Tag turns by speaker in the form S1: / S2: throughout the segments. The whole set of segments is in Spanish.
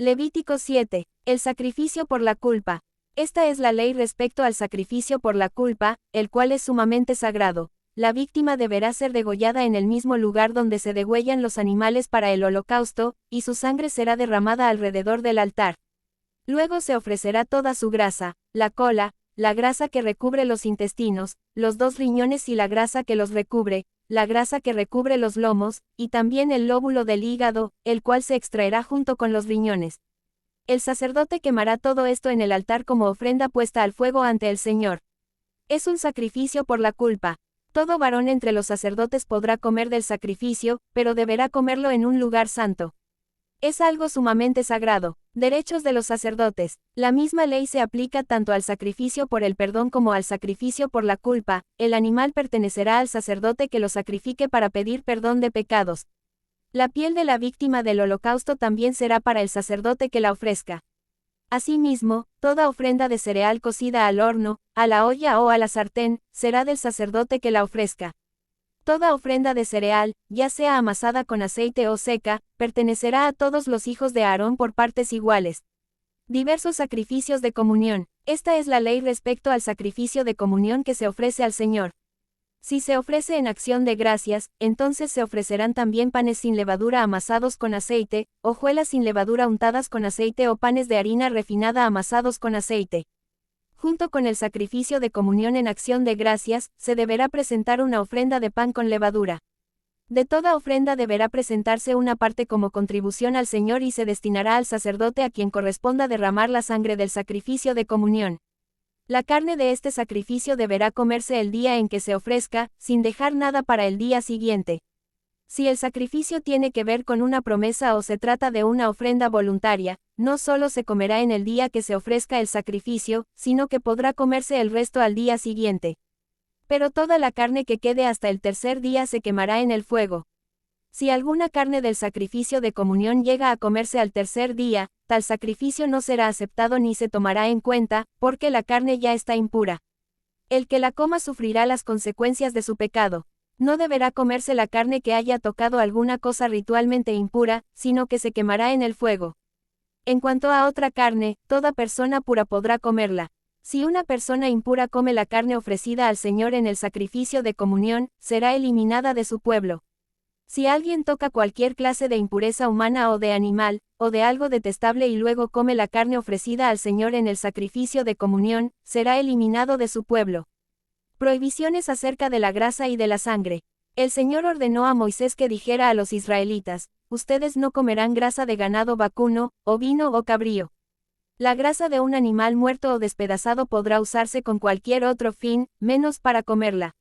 S1: Levítico 7. El sacrificio por la culpa. Esta es la ley respecto al sacrificio por la culpa, el cual es sumamente sagrado. La víctima deberá ser degollada en el mismo lugar donde se degüellan los animales para el holocausto, y su sangre será derramada alrededor del altar. Luego se ofrecerá toda su grasa, la cola, la grasa que recubre los intestinos, los 2 riñones y la grasa que los recubre, la grasa que recubre los lomos, y también el lóbulo del hígado, el cual se extraerá junto con los riñones. El sacerdote quemará todo esto en el altar como ofrenda puesta al fuego ante el Señor. Es un sacrificio por la culpa. Todo varón entre los sacerdotes podrá comer del sacrificio, pero deberá comerlo en un lugar santo. Es algo sumamente sagrado. Derechos de los sacerdotes. La misma ley se aplica tanto al sacrificio por el perdón como al sacrificio por la culpa. El animal pertenecerá al sacerdote que lo sacrifique para pedir perdón de pecados. La piel de la víctima del holocausto también será para el sacerdote que la ofrezca. Asimismo, toda ofrenda de cereal cocida al horno, a la olla o a la sartén, será del sacerdote que la ofrezca. Toda ofrenda de cereal, ya sea amasada con aceite o seca, pertenecerá a todos los hijos de Aarón por partes iguales. Diversos sacrificios de comunión. Esta es la ley respecto al sacrificio de comunión que se ofrece al Señor. Si se ofrece en acción de gracias, entonces se ofrecerán también panes sin levadura amasados con aceite, hojuelas sin levadura untadas con aceite o panes de harina refinada amasados con aceite. Junto con el sacrificio de comunión en acción de gracias, se deberá presentar una ofrenda de pan con levadura. De toda ofrenda deberá presentarse una parte como contribución al Señor y se destinará al sacerdote a quien corresponda derramar la sangre del sacrificio de comunión. La carne de este sacrificio deberá comerse el día en que se ofrezca, sin dejar nada para el día siguiente. Si el sacrificio tiene que ver con una promesa o se trata de una ofrenda voluntaria, no solo se comerá en el día que se ofrezca el sacrificio, sino que podrá comerse el resto al día siguiente. Pero toda la carne que quede hasta el tercer día se quemará en el fuego. Si alguna carne del sacrificio de comunión llega a comerse al tercer día, tal sacrificio no será aceptado ni se tomará en cuenta, porque la carne ya está impura. El que la coma sufrirá las consecuencias de su pecado. No deberá comerse la carne que haya tocado alguna cosa ritualmente impura, sino que se quemará en el fuego. En cuanto a otra carne, toda persona pura podrá comerla. Si una persona impura come la carne ofrecida al Señor en el sacrificio de comunión, será eliminada de su pueblo. Si alguien toca cualquier clase de impureza humana o de animal, o de algo detestable y luego come la carne ofrecida al Señor en el sacrificio de comunión, será eliminado de su pueblo. Prohibiciones acerca de la grasa y de la sangre. El Señor ordenó a Moisés que dijera a los israelitas: ustedes no comerán grasa de ganado vacuno, ovino o cabrío. La grasa de un animal muerto o despedazado podrá usarse con cualquier otro fin, menos para comerla.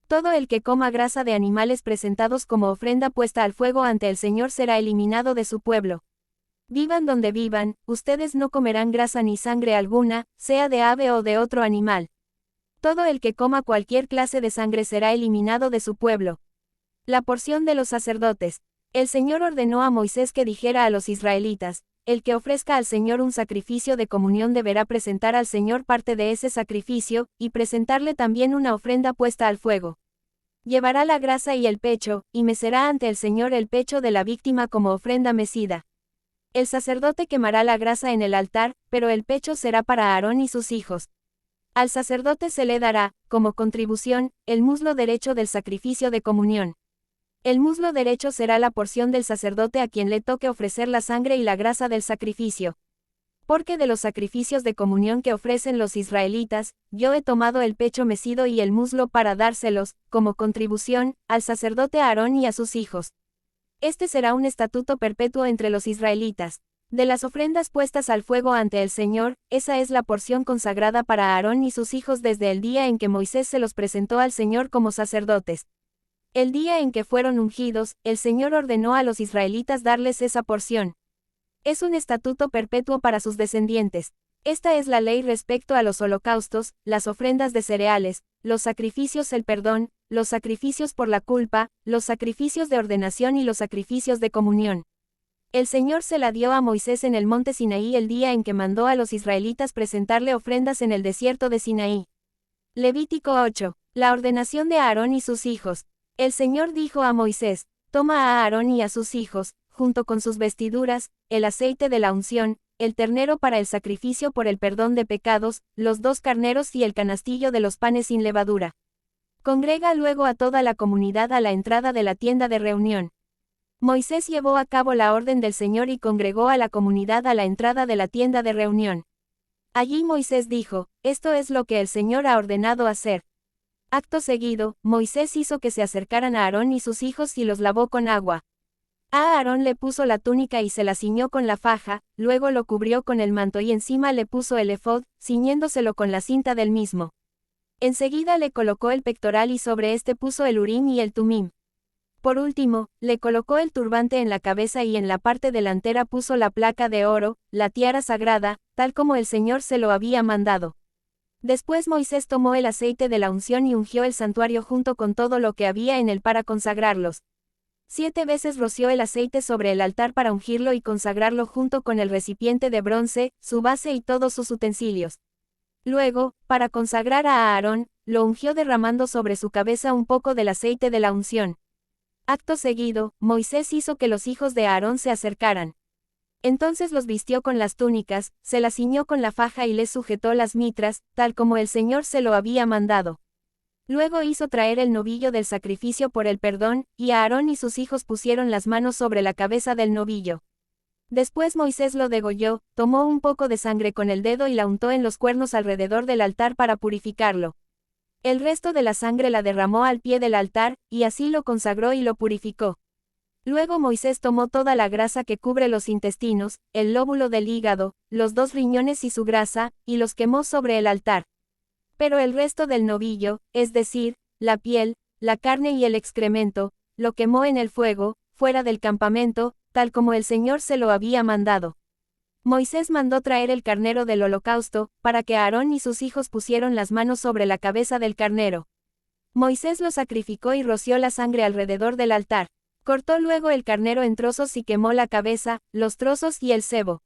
S1: Todo el que coma grasa de animales presentados como ofrenda puesta al fuego ante el Señor será eliminado de su pueblo. Vivan donde vivan, ustedes no comerán grasa ni sangre alguna, sea de ave o de otro animal. Todo el que coma cualquier clase de sangre será eliminado de su pueblo. La porción de los sacerdotes. El Señor ordenó a Moisés que dijera a los israelitas: el que ofrezca al Señor un sacrificio de comunión deberá presentar al Señor parte de ese sacrificio, y presentarle también una ofrenda puesta al fuego. Llevará la grasa y el pecho, y mecerá ante el Señor el pecho de la víctima como ofrenda mecida. El sacerdote quemará la grasa en el altar, pero el pecho será para Aarón y sus hijos. Al sacerdote se le dará, como contribución, el muslo derecho del sacrificio de comunión. El muslo derecho será la porción del sacerdote a quien le toque ofrecer la sangre y la grasa del sacrificio. Porque de los sacrificios de comunión que ofrecen los israelitas, yo he tomado el pecho mecido y el muslo para dárselos, como contribución, al sacerdote Aarón y a sus hijos. Este será un estatuto perpetuo entre los israelitas. De las ofrendas puestas al fuego ante el Señor, esa es la porción consagrada para Aarón y sus hijos desde el día en que Moisés se los presentó al Señor como sacerdotes. El día en que fueron ungidos, el Señor ordenó a los israelitas darles esa porción. Es un estatuto perpetuo para sus descendientes. Esta es la ley respecto a los holocaustos, las ofrendas de cereales, los sacrificios el perdón, los sacrificios por la culpa, los sacrificios de ordenación y los sacrificios de comunión. El Señor se la dio a Moisés en el monte Sinaí el día en que mandó a los israelitas presentarle ofrendas en el desierto de Sinaí. Levítico 8. La ordenación de Aarón y sus hijos. El Señor dijo a Moisés: toma a Aarón y a sus hijos, junto con sus vestiduras, el aceite de la unción, el ternero para el sacrificio por el perdón de pecados, los 2 carneros y el canastillo de los panes sin levadura. Congrega luego a toda la comunidad a la entrada de la tienda de reunión. Moisés llevó a cabo la orden del Señor y congregó a la comunidad a la entrada de la tienda de reunión. Allí Moisés dijo, esto es lo que el Señor ha ordenado hacer. Acto seguido, Moisés hizo que se acercaran a Aarón y sus hijos y los lavó con agua. A Aarón le puso la túnica y se la ciñó con la faja, luego lo cubrió con el manto y encima le puso el efod, ciñéndoselo con la cinta del mismo. Enseguida le colocó el pectoral y sobre este puso el urim y el tumim. Por último, le colocó el turbante en la cabeza y en la parte delantera puso la placa de oro, la tiara sagrada, tal como el Señor se lo había mandado. Después Moisés tomó el aceite de la unción y ungió el santuario junto con todo lo que había en él para consagrarlos. 7 veces roció el aceite sobre el altar para ungirlo y consagrarlo junto con el recipiente de bronce, su base y todos sus utensilios. Luego, para consagrar a Aarón, lo ungió derramando sobre su cabeza un poco del aceite de la unción. Acto seguido, Moisés hizo que los hijos de Aarón se acercaran. Entonces los vistió con las túnicas, se las ciñó con la faja y les sujetó las mitras, tal como el Señor se lo había mandado. Luego hizo traer el novillo del sacrificio por el perdón, y Aarón y sus hijos pusieron las manos sobre la cabeza del novillo. Después Moisés lo degolló, tomó un poco de sangre con el dedo y la untó en los cuernos alrededor del altar para purificarlo. El resto de la sangre la derramó al pie del altar, y así lo consagró y lo purificó. Luego Moisés tomó toda la grasa que cubre los intestinos, el lóbulo del hígado, los 2 riñones y su grasa, y los quemó sobre el altar. Pero el resto del novillo, es decir, la piel, la carne y el excremento, lo quemó en el fuego, fuera del campamento, tal como el Señor se lo había mandado. Moisés mandó traer el carnero del holocausto, para que Aarón y sus hijos pusieran las manos sobre la cabeza del carnero. Moisés lo sacrificó y roció la sangre alrededor del altar. Cortó luego el carnero en trozos y quemó la cabeza, los trozos y el sebo.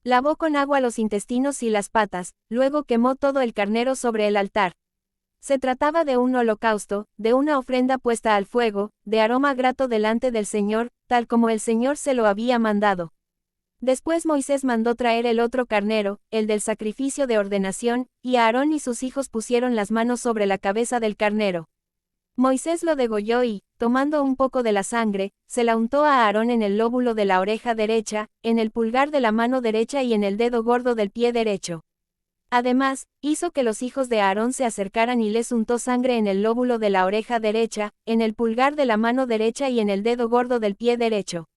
S1: Lavó con agua los intestinos y las patas, luego quemó todo el carnero sobre el altar. Se trataba de un holocausto, de una ofrenda puesta al fuego, de aroma grato delante del Señor, tal como el Señor se lo había mandado. Después Moisés mandó traer el otro carnero, el del sacrificio de ordenación, y Aarón y sus hijos pusieron las manos sobre la cabeza del carnero. Moisés lo degolló y, tomando un poco de la sangre, se la untó a Aarón en el lóbulo de la oreja derecha, en el pulgar de la mano derecha y en el dedo gordo del pie derecho. Además, hizo que los hijos de Aarón se acercaran y les untó sangre en el lóbulo de la oreja derecha, en el pulgar de la mano derecha y en el dedo gordo del pie derecho.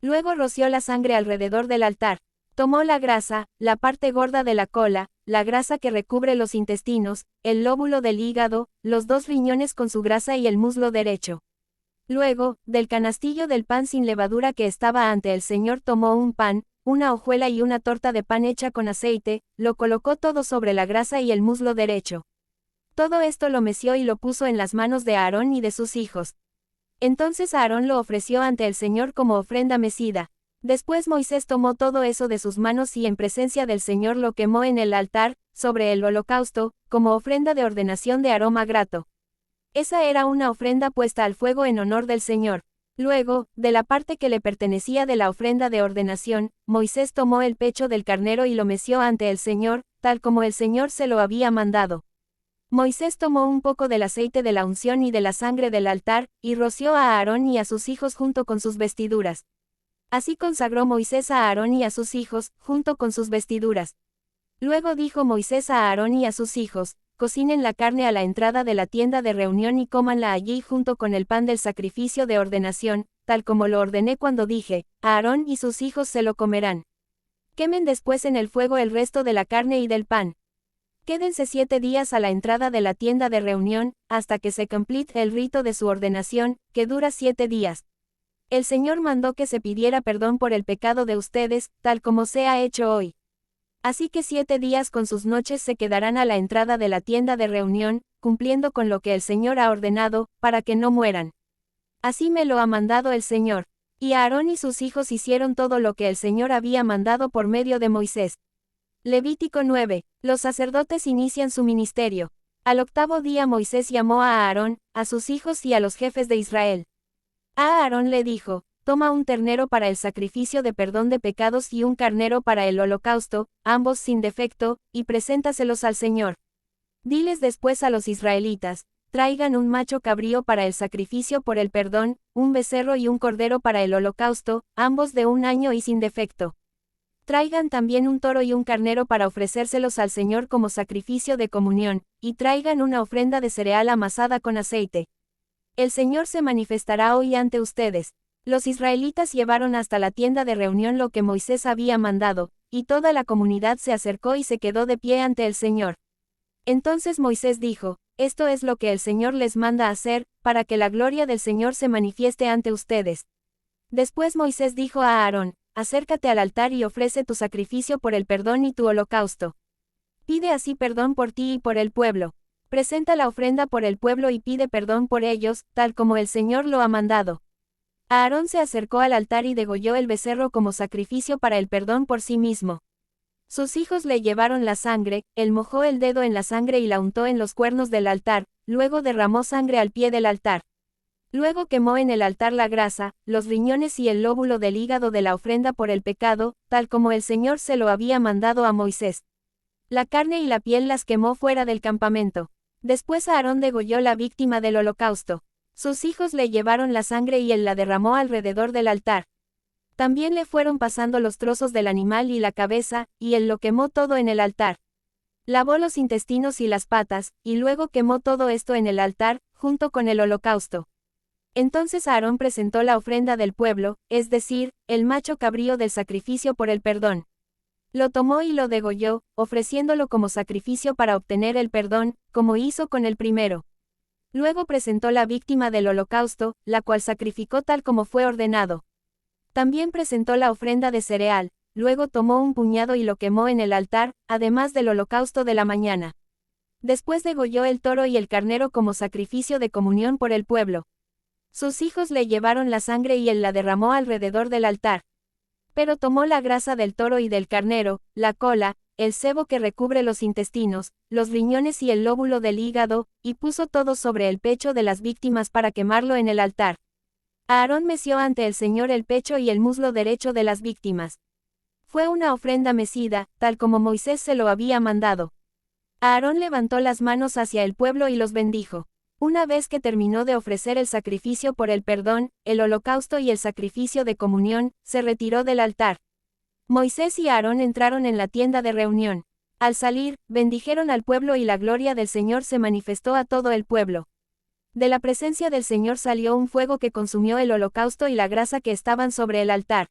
S1: Luego roció la sangre alrededor del altar. Tomó la grasa, la parte gorda de la cola, la grasa que recubre los intestinos, el lóbulo del hígado, los 2 riñones con su grasa y el muslo derecho. Luego, del canastillo del pan sin levadura que estaba ante el Señor tomó un pan, una hojuela y una torta de pan hecha con aceite, lo colocó todo sobre la grasa y el muslo derecho. Todo esto lo meció y lo puso en las manos de Aarón y de sus hijos. Entonces Aarón lo ofreció ante el Señor como ofrenda mecida. Después Moisés tomó todo eso de sus manos y en presencia del Señor lo quemó en el altar, sobre el holocausto, como ofrenda de ordenación de aroma grato. Esa era una ofrenda puesta al fuego en honor del Señor. Luego, de la parte que le pertenecía de la ofrenda de ordenación, Moisés tomó el pecho del carnero y lo meció ante el Señor, tal como el Señor se lo había mandado. Moisés tomó un poco del aceite de la unción y de la sangre del altar, y roció a Aarón y a sus hijos junto con sus vestiduras. Así consagró Moisés a Aarón y a sus hijos, junto con sus vestiduras. Luego dijo Moisés a Aarón y a sus hijos, cocinen la carne a la entrada de la tienda de reunión y cómanla allí junto con el pan del sacrificio de ordenación, tal como lo ordené cuando dije, Aarón y sus hijos se lo comerán. Quemen después en el fuego el resto de la carne y del pan. Quédense 7 días a la entrada de la tienda de reunión, hasta que se complete el rito de su ordenación, que dura 7 días. El Señor mandó que se pidiera perdón por el pecado de ustedes, tal como se ha hecho hoy. Así que 7 días con sus noches se quedarán a la entrada de la tienda de reunión, cumpliendo con lo que el Señor ha ordenado, para que no mueran. Así me lo ha mandado el Señor. Y Aarón y sus hijos hicieron todo lo que el Señor había mandado por medio de Moisés. Levítico 9. Los sacerdotes inician su ministerio. Al 8º día Moisés llamó a Aarón, a sus hijos y a los jefes de Israel. A Aarón le dijo, toma un ternero para el sacrificio de perdón de pecados y un carnero para el holocausto, ambos sin defecto, y preséntaselos al Señor. Diles después a los israelitas, traigan un macho cabrío para el sacrificio por el perdón, un becerro y un cordero para el holocausto, ambos de 1 año y sin defecto. Traigan también un toro y un carnero para ofrecérselos al Señor como sacrificio de comunión, y traigan una ofrenda de cereal amasada con aceite. El Señor se manifestará hoy ante ustedes. Los israelitas llevaron hasta la tienda de reunión lo que Moisés había mandado, y toda la comunidad se acercó y se quedó de pie ante el Señor. Entonces Moisés dijo, esto es lo que el Señor les manda hacer, para que la gloria del Señor se manifieste ante ustedes. Después Moisés dijo a Aarón, acércate al altar y ofrece tu sacrificio por el perdón y tu holocausto. Pide así perdón por ti y por el pueblo. Presenta la ofrenda por el pueblo y pide perdón por ellos, tal como el Señor lo ha mandado. Aarón se acercó al altar y degolló el becerro como sacrificio para el perdón por sí mismo. Sus hijos le llevaron la sangre, él mojó el dedo en la sangre y la untó en los cuernos del altar, luego derramó sangre al pie del altar. Luego quemó en el altar la grasa, los riñones y el lóbulo del hígado de la ofrenda por el pecado, tal como el Señor se lo había mandado a Moisés. La carne y la piel las quemó fuera del campamento. Después Aarón degolló la víctima del holocausto. Sus hijos le llevaron la sangre y él la derramó alrededor del altar. También le fueron pasando los trozos del animal y la cabeza, y él lo quemó todo en el altar. Lavó los intestinos y las patas, y luego quemó todo esto en el altar, junto con el holocausto. Entonces Aarón presentó la ofrenda del pueblo, es decir, el macho cabrío del sacrificio por el perdón. Lo tomó y lo degolló, ofreciéndolo como sacrificio para obtener el perdón, como hizo con el primero. Luego presentó la víctima del holocausto, la cual sacrificó tal como fue ordenado. También presentó la ofrenda de cereal, luego tomó un puñado y lo quemó en el altar, además del holocausto de la mañana. Después degolló el toro y el carnero como sacrificio de comunión por el pueblo. Sus hijos le llevaron la sangre y él la derramó alrededor del altar. Pero tomó la grasa del toro y del carnero, la cola, el sebo que recubre los intestinos, los riñones y el lóbulo del hígado, y puso todo sobre el pecho de las víctimas para quemarlo en el altar. Aarón meció ante el Señor el pecho y el muslo derecho de las víctimas. Fue una ofrenda mecida, tal como Moisés se lo había mandado. Aarón levantó las manos hacia el pueblo y los bendijo. Una vez que terminó de ofrecer el sacrificio por el perdón, el holocausto y el sacrificio de comunión, se retiró del altar. Moisés y Aarón entraron en la tienda de reunión. Al salir, bendijeron al pueblo y la gloria del Señor se manifestó a todo el pueblo. De la presencia del Señor salió un fuego que consumió el holocausto y la grasa que estaban sobre el altar.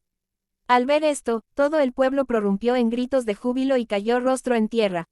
S1: Al ver esto, todo el pueblo prorrumpió en gritos de júbilo y cayó rostro en tierra.